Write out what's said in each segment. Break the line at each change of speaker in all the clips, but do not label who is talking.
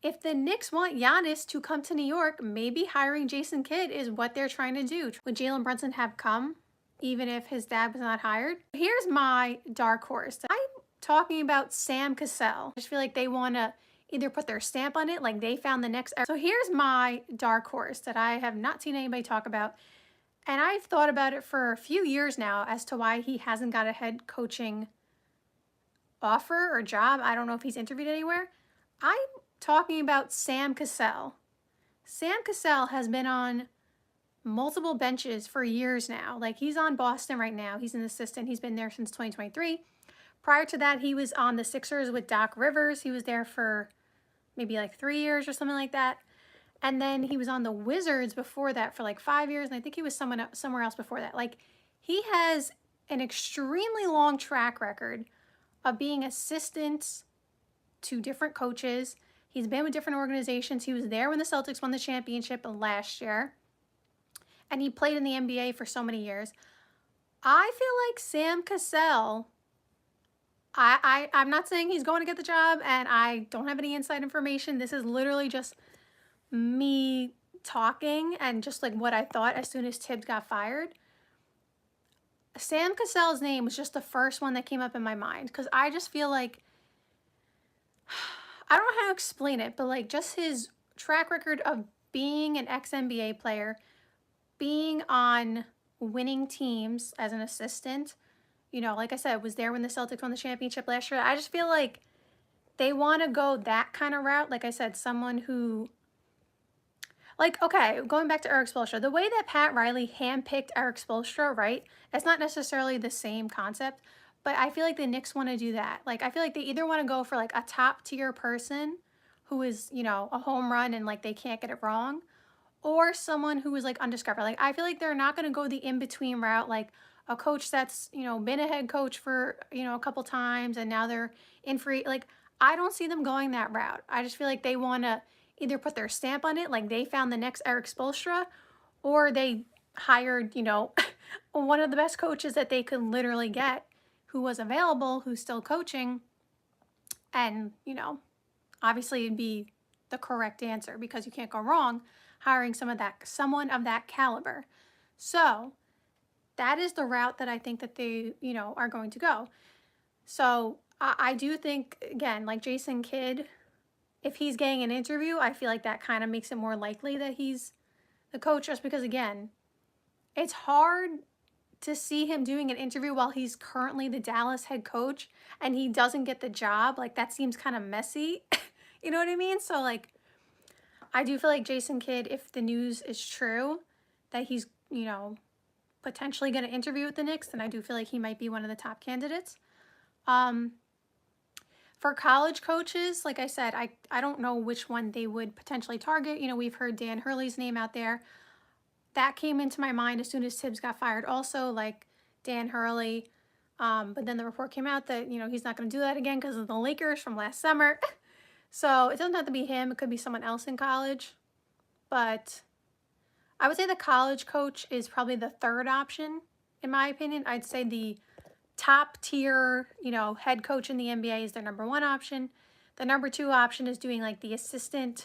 if the Knicks want Giannis to come to New York, maybe hiring Jason Kidd is what they're trying to do. Would Jalen Brunson have come even if his dad was not hired? Here's my dark horse. I'm talking about Sam Cassell. I just feel like they want to either put their stamp on it, like they found the next. So here's my dark horse that I have not seen anybody talk about. And I've thought about it for a few years now as to why he hasn't got a head coaching offer or job. I don't know if he's interviewed anywhere. I'm talking about Sam Cassell. Sam Cassell has been on multiple benches for years now. Like, he's on Boston right now. He's an assistant. He's been there since 2023. Prior to that, he was on the Sixers with Doc Rivers. He was there for maybe like 3 years or something like that. And then he was on the Wizards before that for like 5 years. And I think he was somewhere else before that. Like, he has an extremely long track record of being assistants to different coaches. He's been with different organizations. He was there when the Celtics won the championship last year. And he played in the NBA for so many years. I feel like Sam Cassell, I'm not saying he's going to get the job, and I don't have any inside information. This is literally just me talking and just like what I thought as soon as Tibbs got fired. Sam Cassell's name was just the first one that came up in my mind because I just feel like, I don't know how to explain it, but like just his track record of being an ex-NBA player, being on winning teams as an assistant, you know, like I said, was there when the Celtics won the championship last year. I just feel like they want to go that kind of route. Like I said, someone who, like, okay, going back to Eric Spoelstra, the way that Pat Riley handpicked Eric Spoelstra, right? It's not necessarily the same concept, but I feel like the Knicks want to do that. Like, I feel like they either want to go for like a top tier person who is, you know, a home run and like they can't get it wrong, or someone who is like undiscovered. Like, I feel like they're not going to go the in-between route, like a coach that's, you know, been a head coach for, you know, a couple times and now they're in free. Like, I don't see them going that route. I just feel like they want to either put their stamp on it, like they found the next Eric Spoelstra, or they hired, you know, one of the best coaches that they could literally get who was available, who's still coaching. And, you know, obviously it'd be the correct answer because you can't go wrong hiring someone of that caliber. So that is the route that I think that they, you know, are going to go. So I do think, again, like Jason Kidd, if he's getting an interview, I feel like that kind of makes it more likely that he's the coach, just because, again, it's hard to see him doing an interview while he's currently the Dallas head coach and he doesn't get the job. Like, that seems kind of messy. You know what I mean? So, like, I do feel like Jason Kidd, if the news is true, that he's, you know, potentially going to interview with the Knicks, then I do feel like he might be one of the top candidates. For college coaches, like I said, I don't know which one they would potentially target. You know, we've heard Dan Hurley's name out there. That came into my mind as soon as Tibbs got fired also, like Dan Hurley. But then the report came out that, you know, he's not going to do that again because of the Lakers from last summer. So it doesn't have to be him. It could be someone else in college. But I would say the college coach is probably the third option, in my opinion. I'd say the top tier, you know, head coach in the NBA is their number one option. The number two option is doing like the assistant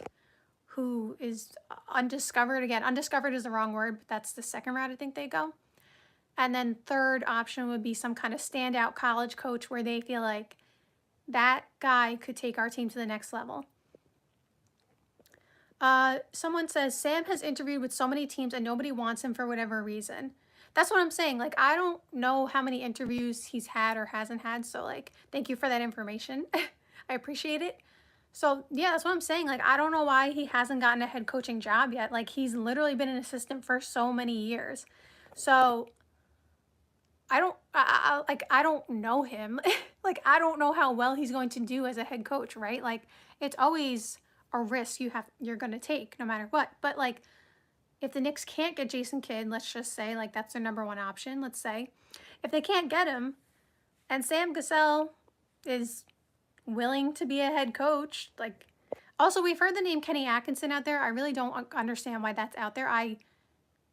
who is undiscovered. Again, undiscovered is the wrong word, but that's the second route I think they go. And then third option would be some kind of standout college coach where they feel like that guy could take our team to the next level. Someone says, Sam has interviewed with so many teams and nobody wants him for whatever reason. That's what I'm saying. Like, I don't know how many interviews he's had or hasn't had. So, like, thank you for that information. I appreciate it. So, yeah, that's what I'm saying. Like, I don't know why he hasn't gotten a head coaching job yet. Like, he's literally been an assistant for so many years. So, I don't know him. Like, I don't know how well he's going to do as a head coach, right? Like, it's always a risk you're going to take no matter what. But, like, if the Knicks can't get Jason Kidd, let's just say, like, that's their number one option, let's say. If they can't get him, and Sam Cassell is willing to be a head coach, like, also, we've heard the name Kenny Atkinson out there. I really don't understand why that's out there. I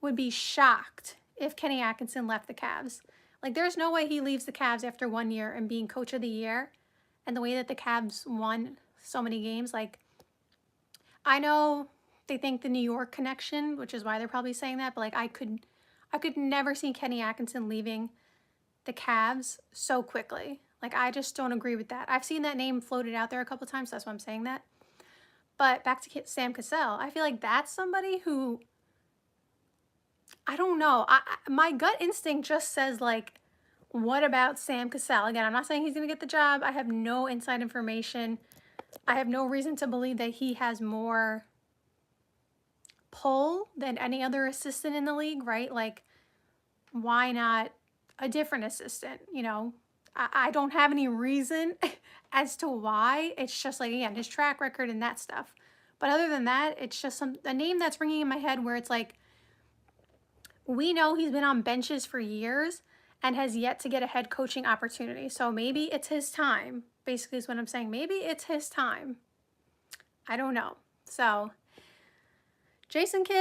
would be shocked if Kenny Atkinson left the Cavs. Like, there's no way he leaves the Cavs after 1 year and being coach of the year, and the way that the Cavs won so many games, like, I know they think the New York connection, which is why they're probably saying that, but like I could never see Kenny Atkinson leaving the Cavs so quickly. Like I just don't agree with that. I've seen that name floated out there a couple times, so that's why I'm saying that. But back to Sam Cassell, I feel like that's somebody who I don't know. My gut instinct just says like, what about Sam Cassell? Again, I'm not saying he's going to get the job. I have no inside information. I have no reason to believe that he has more pull than any other assistant in the league, right? Like, why not a different assistant? You know, I don't have any reason as to why. It's just like, again, his track record and that stuff. But other than that, it's just a name that's ringing in my head where it's like, we know he's been on benches for years and has yet to get a head coaching opportunity. So maybe it's his time, basically is what I'm saying. Maybe it's his time. I don't know. So, Jason Kidd,